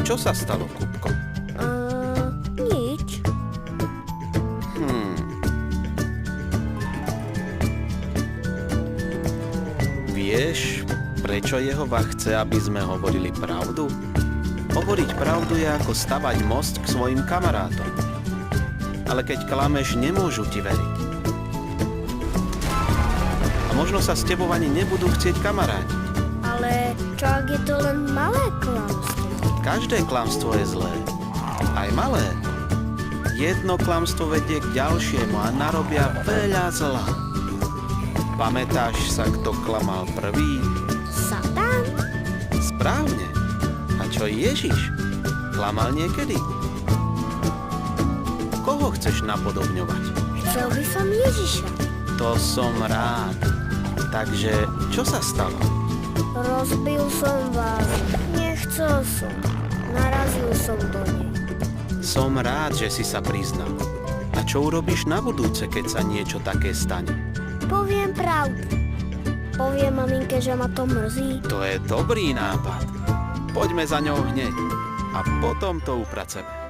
Čo sa stalo, Kupko? Nič. Vieš, prečo Jehova chce, aby sme hovorili pravdu? Hovoriť pravdu je ako stavať most k svojim kamarátom. Ale keď klameš, nemôžu ti veriť. A možno sa s tebou ani nebudú chcieť kamaráti. Ale čo ak je to len malé klamstvo? Každé klamstvo je zlé. Aj malé. Jedno klamstvo vedie k ďalšiemu a narobia veľa zla. Pamätáš sa, kto klamal prvý? Satan? Správne. A čo Ježiš? Klamal niekedy? Koho chceš napodobňovať? Chcel by som Ježiša. To som rád. Takže, čo sa stalo? Rozbil som vás. Nechcel som. Narazil som do nej. Som rád, že si sa priznal. A čo urobíš na budúce, keď sa niečo také stane? Poviem pravdu. Poviem maminke, že ma to mrzí. To je dobrý nápad. Poďme za ňou hneď a potom to upraceme.